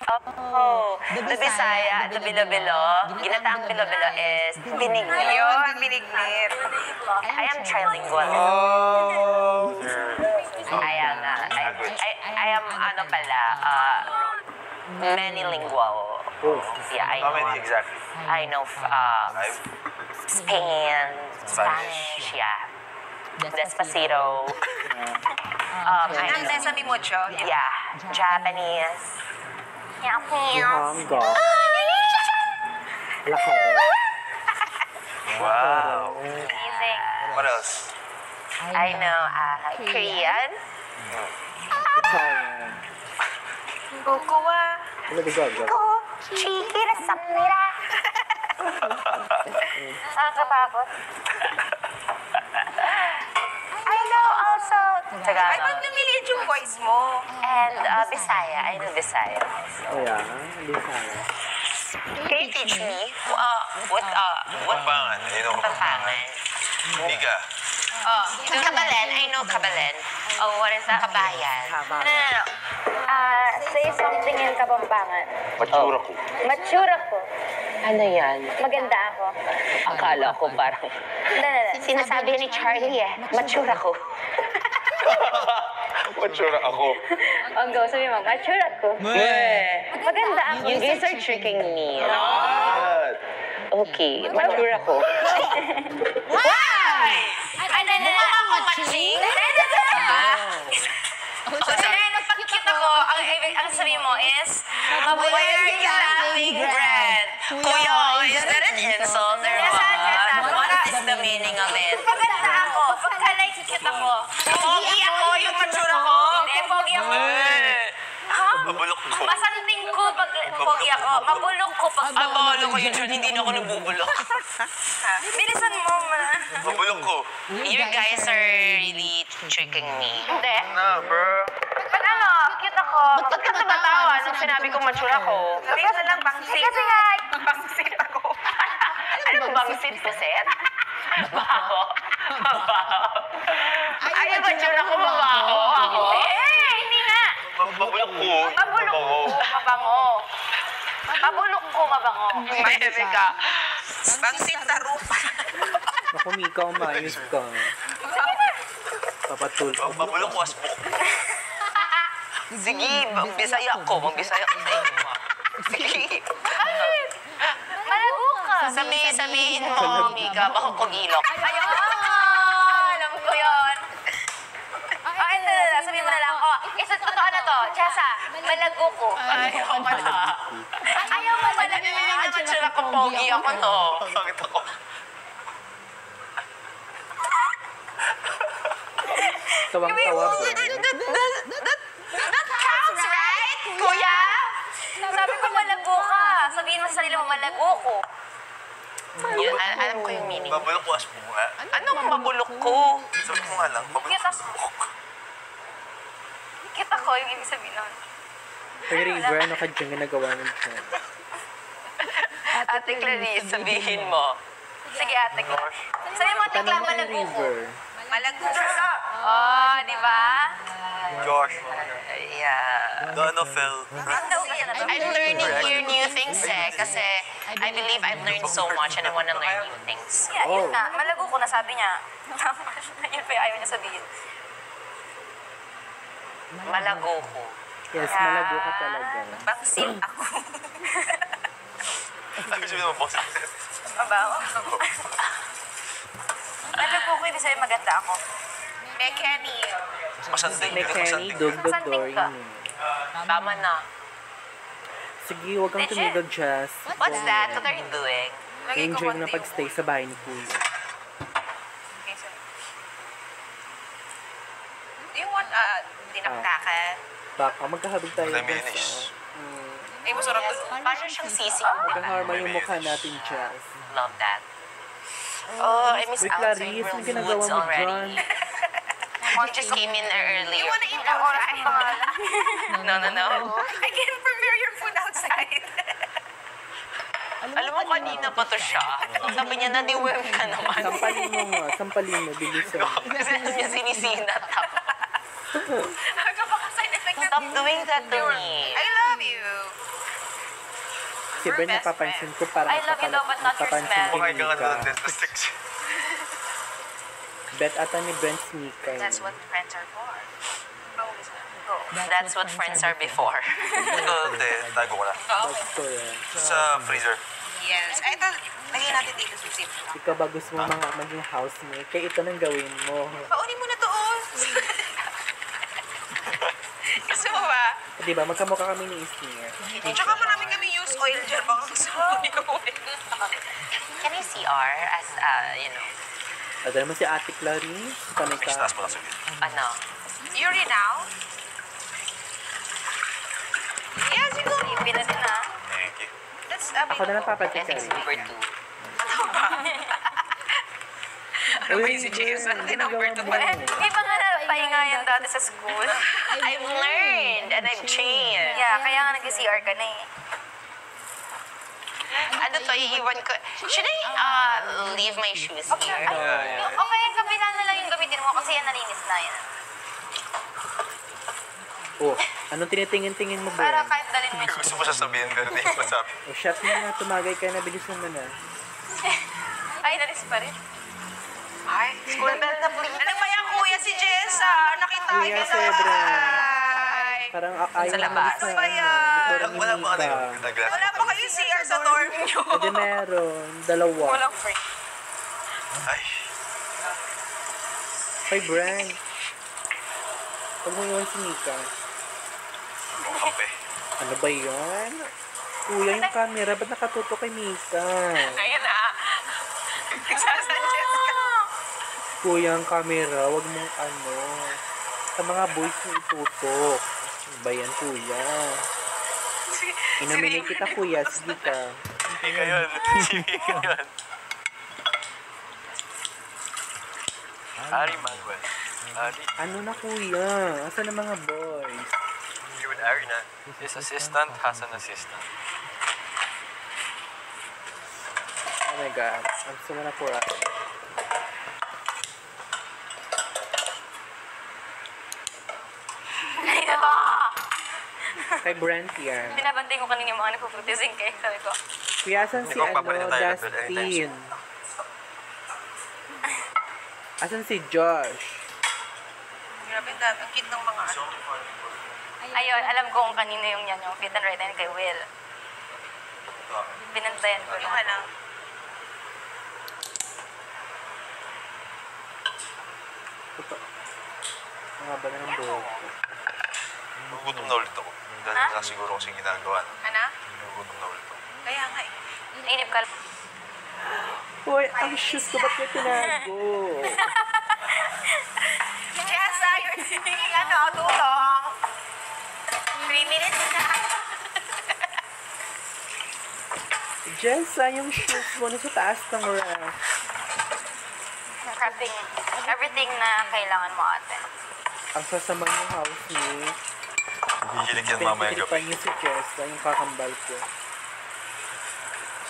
Oh, the Bisaya, the Bilo-Bilo. Ginataang Bilo-Bilo is binignit. Yun, binignit. I am trilingual. Oh. Kaya nga. I am, ano pala, many-lingual. Yeah, I How know. many exactly? I know Spain, Spanish, yeah. Despacito. Ang Sesame Mucho. Yeah, Japanese. Hangga. Lakar. Wow. Amazing. What else? I know Korean. Italian. Kukuwa. Ano ba gaga? Chikira samnira. Nakakatakot. I know also Ay, Tagalog. ba't namiliit yung voice mo? And Bisaya. I know Bisaya also. Oh, yeah. Bisaya. Can you teach me what Pampangan. You know Pampangan? Ika. Kabalen. I know Kabalen. Oh, what is that? Kabayan. No. Say something in Kapampangan. Matsura ko. Matsura ko. Ano yan? Maganda ako. Akala ko parang sinasabi ni Charlie matsura ko. Matsura ako. Ang go, sabi mo, matsura ko. Maganda ako. You guys are tricking me. What? Okay, matsura ko. Why? Mukha mo matching? Napagkit ako, ang sabi mo is, why are you laughing, Brad? Kuya, is that an insult or what? What is the meaning of it? Maganda ako, pagka nakikit ako. Pogi ako, yung matsura ko. Pogi ako. Ha? Mabulok ko. Masanting ko pag pogi ako. Mabulok ko pag... Abalo ko yun, hindi na ako nabubulok. Bilisan mo, ma. Mabulok ko. You guys are really tricking me. Hindi. Na, bro. Ba't ano? Cute ako. Ba't ka tumatawa nung sinabi ko matsura ko? Sabi ko lang bangsit. Kasi nga, bangsit ako. Ano ba bang sit-puset? Baho. Baho. Ay, yung matsura ko mabaho ako. Hindi nga. Mabulok ko. Mabulok ko, mabango. Mabulok ko, mabango. Bebe ka. Bangsit na rupa. Naku, Mika, umayos ka. Papatul. Mabulok ko asbok. Sige, Bisaya ko. Magbisaya ko sa inyo. Sige. Malago ka. Sabihin mo, Mika, baka kugilok. Ayun! Alam ko yun. Ito na, sabihin mo na lang. Isa totoo na to. Chesa, malago ko. Ayaw mo na. Ayaw mo malago. Hindi naman sila kung pogi ako, no? Bakit ako? Tawang-tawa ba? That counts, right? Kuya? Sabi ko malago ka. Sabihin mo sa sarili mo, malago ko. Yun, alam ko yung meaning. Mabulok ko asbok nga. Anong mabulok ko? Sabi mo nga lang, mabulok Kita ko ko. asbok. Kita ko yung ibig sabihin nun. Kay River, ano ka dyan ginagawa mo dyan? Ate Clarice, sabihin mo. Sige, ate ko. Sabi mo, tekla, Tanong mo kay malago ko. River. Malago ka. Oh, di ba? Josh, Yeah. the ano fell. I'm learning here new things kasi I believe I've learned so much and I want to learn new things. Yeah, yun nga. Malago ko na sabi niya. Yun pa yung ayaw niya sabihin. Malago ko. Yes, malago ka talaga. Bangsit ako. Ay, sabi naman, boss. Mabaho. Malago ko, ibig sabihin maganda ako. Mekani. Masanding. May Kenny, dog-dog Sanding ka. Dory. Tama na. Sige, huwag kang tumigod, Jess. What's that? What are you doing? Enjoy mo na pag-stay sa bahay ni Kuya. Okay, so. Do you want dinakdakan? Baka magkahabig tayo. May Jess, mayonnaise. Ay, masarap to. Paano siyang sisig? Magkaharma yung mukha natin, Jess. Love that. Oh, I miss Wait, outside Clarice, world ang ginagawa foods mo already. dyan? You just came in earlier. You wanna eat outside? No. I can prepare your food outside. Alam mo, kanina pa to siya. Sabi niya, nadiwem ka naman. Sampalin mo nga. Sampalin mo. Bilisan. Kasi alam niya sinisinat ako. Kapag-side effect na. Stop doing that to me. I love you. Si Brent napapansin ko parang I love you though, but not your napapansin smell. ko Kumakain ka nga Mika. ng dentist. Bet ata ni Brent si Mika. That's what friends are for. That's what friends are before. Ito, te, tago ko na. That's correct. Sa freezer. Yes. Ay, ito, lagay natin dito sa zip. Ikaw ba gusto mo mga maging housemate? Kaya ito nang gawin mo. Paunin mo na to, oh. Gusto mo ba? Diba, magkamukha kami ni Isnir. Tsaka marami kami use oil dyan. Baka gusto mo gawin. Can I see R as, you know, Ada naman si Ate Clarice. Kami Mix, ka. taas mo lang sa gilid. ano? Yuri now? Yeah, siguro. Ipin na din ah. Thank you. That's, Ako na lang papatik ka Ethics rin. number 2. Ano ba yung si Jason? Ano number 2 ba? Di ba nga napahinga yan dati sa school? I've learned and I've changed. Yeah, kaya nga nag-CR ka na eh. Ano to, iiwan ko. Should I leave my shoes here? Okay, yung kabila na lang yung gamitin mo kasi yan nalinis na yan. Oh, anong tinitingin-tingin mo, Para Brent? kahit dalhin mo yung Gusto mo sasabihin pero hindi ko masabi. Oh, shot mo na. Tumagay ka na. Bilisan mo na. Ay, nalis pa rin. Ay, school bell na please. Ano ba yan, kuya si Jessa? Nakita Kuya ka na. Cedra. Ay. Parang ayaw Sa na labas. malis na Ano ba yan? likuran ni Wala pa ano yung Mika. nag-glass. Wala pa kayo CR sa dorm nyo. Hindi meron. Dalawa. Walang free. Ay, Kay Brent. Huwag mo iwan si Mika. ang kape. Ano ba yan? Kuya, yung camera. Ba't nakatuto kay Mika? Ayan na. Nagsasuggest ka. Kuya, ang camera. Huwag mong ano. Sa mga boys mo itutok. Ano ba yan, kuya? Inamigay kita, kuya. Sige ka. Hindi ka yun. Hindi ka yun. Ari Manuel. Ari. Ano na, kuya? Asan ang mga boys? You with Ari na. His assistant has an assistant. Oh my God. I'm so na pura. Kay Brent yan. Binabantay ko kanina yung mga nagpuputising kay. Sabi ko, Kuya, asan si Hindi ko ano, papalitan tayo, but anytime Dustin? Asan si Josh? grabe na, ang cute ng mga ano. Ayun, alam ko kung kanino yung yan, yung fit and right hand kay Will. Binantayan ko. Yung ano? Ito. Mga ba na ng buhok ko? Nagugutom na ulit ako. Dahil na siguro kasing ginagawa. Ano? Nagugutom na ulit ako. Kaya nga eh. Nainip ka. Uy, ang shoes ko ba't may tinago? Jessa, you're singing ano, tulong. 3 minutes na. Jessa, yung shoes mo nasa taas ng ref. Everything na kailangan mo ate. Ang sasama ng housemate. Hihilig yan mamaya gabi. Pinagtiripan niyo si Jessa, yung kakambal ko.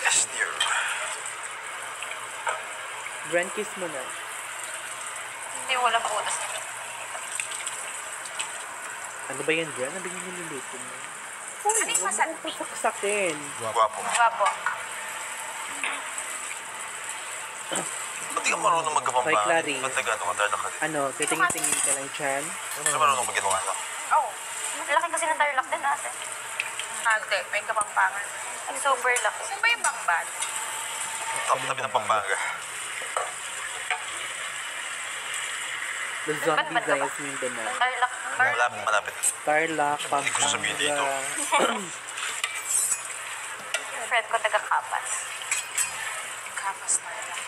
Yes, dear. Brent, kiss mo na. Hindi, walang putas. Ano ba yan, Brent? Ano ba yung niluluto mo? Ano yung masanti? Saksakin. Gwapo. Gwapo. Ba't di ka marunong Kay magkapambangan? Clarice. Ba't nag-ano ka tarlac ka din? Ano, titingin-tingin ka lang dyan? Ba't ka marunong mag-ginawa ka? Oh. Laki kasi ng tarlac din ate. Ate, may kapampangan. Ang super laki. Saan ba yung bangbad? Tabi ng Pampanga. The Zombie Guys Mindanao. Tarlac. Malapit, malapit. Tarlac, Hindi ko sasabihin dito. Pampanga. Friend ko taga-Kapas. Kapas tarlac.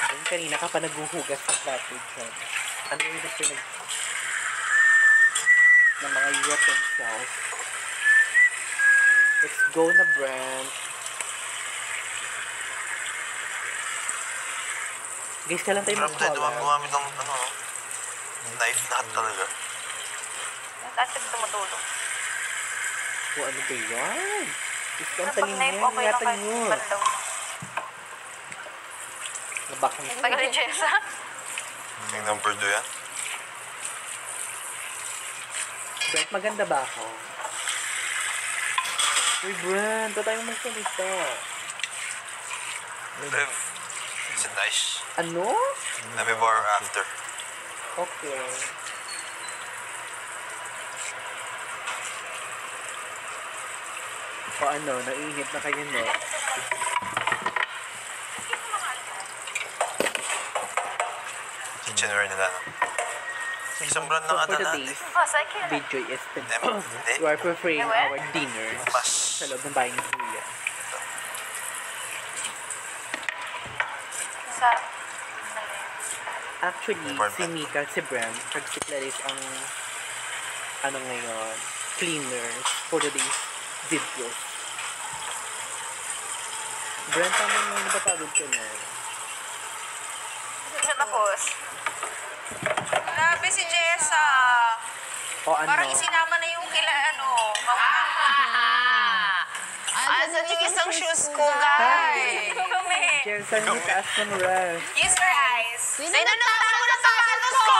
Then, kanina ka pa naghuhugas ng plato dyan. Ano yung pinag... ng mga utensils? Let's go na, Brent. Guys, ka lang tayo Sarap tayo mag-collab. gumamit ng ano, knife lahat talaga. Ate, tumutulong. O, ano ba yan? Guys, ka ang Pag talim knife, yan. okay lang Ingatan kahit nyo. bandaw. Nabakang Tagal ni Jessa. Yung number 2 yan. Brent, maganda ba ako? Uy, Brand, ba't tayo magsalita? Bev, is it nice? Ano? Before or after? Okay. O ano, naiinit na kayo, no? Kitchenware nila. Isang brand So ng for ano natin. today's Oh, sakit. video is Hindi. we are preparing Ewan? our dinner Mas. sa loob ng bahay ni Kuya. Sa... Actually, si Mika at si Bram, at si Clarice ang ano ngayon, cleaners for today's videos. Bram, tama mo, napapagod ka na. Tapos. Grabe si Jessa. O ano, Parang isinama na yung kila ano. Asan yung isang shoes ko, guys? Kami. Jensen, yung taas ng ref. Use your eyes. Sino nagtawa mo ng sapatos ko?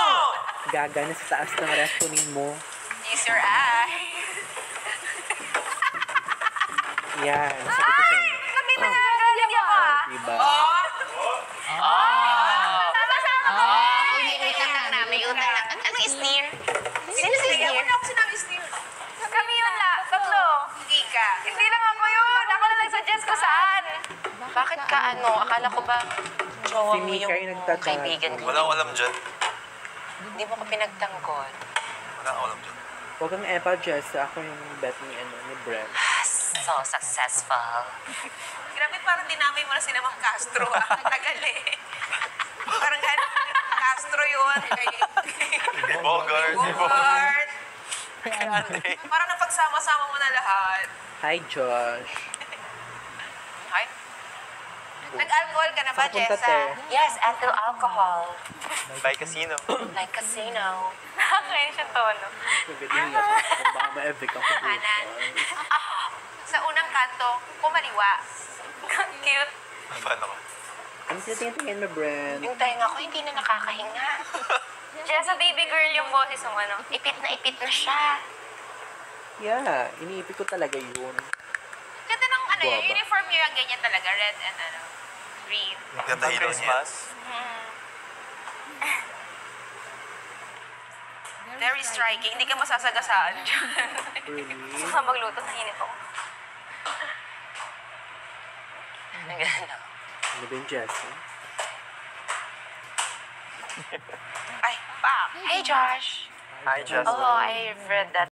Gaga na sa taas ng ref, kunin mo. Use your eyes. Yan, sabi ko sa inyo. Kami nagagaling ako, ah. Diba? Sama-sama ko. May utang lang na. May utang lang. Ano sneer? Sino si sneer? Ako na sinabi sneer. Kami yun lang. Tatlo. Hindi ka. Hindi lang ako yun. Ako na nag-suggest ko saan. Bakit ka ano? Akala ko ba jowa Si mo Mika yung yung nagtatanong. kaibigan ko? Wala akong alam dyan. Hindi mo ko pinagtanggol. Wala akong alam dyan. Huwag kang epa, Jess. Ako yung bet ni, ni Bram. So successful. Grabe, parang dinamay mo na si Mang Castro. Tagal eh. Parang galing Castro yun. Di Bogart. Bogart. Parang napagsama-sama mo na lahat. Hi, Josh. Ay. Nag-alcohol ka na ba, Saan punta, Jessa? te? Yes, ethyl alcohol. By casino. Like casino. Nakakain siya tono. Sabi din niya, kung baka ma-evic ako dito. Kanan. Sa unang kanto, kumaliwa. Cute. Paano ka? Ano tinitingin mo, Brand? Yung tayo ko hindi na nakakahinga. Jessa, baby girl yung boses mo, ano? Ipit na siya. Yeah, iniipit ko talaga yun. Ganda ng ano yun, Guwaba. uniform niyo yung ganyan talaga, red and ano, green. Ganda hero niya. Very striking. Hindi ka masasagasaan dyan. Really? Saka magluto, nainit ako. Nagano. Ano ba yung Jessie? Ay, pak! Hey Josh. Hi, Jess. Oh, I read that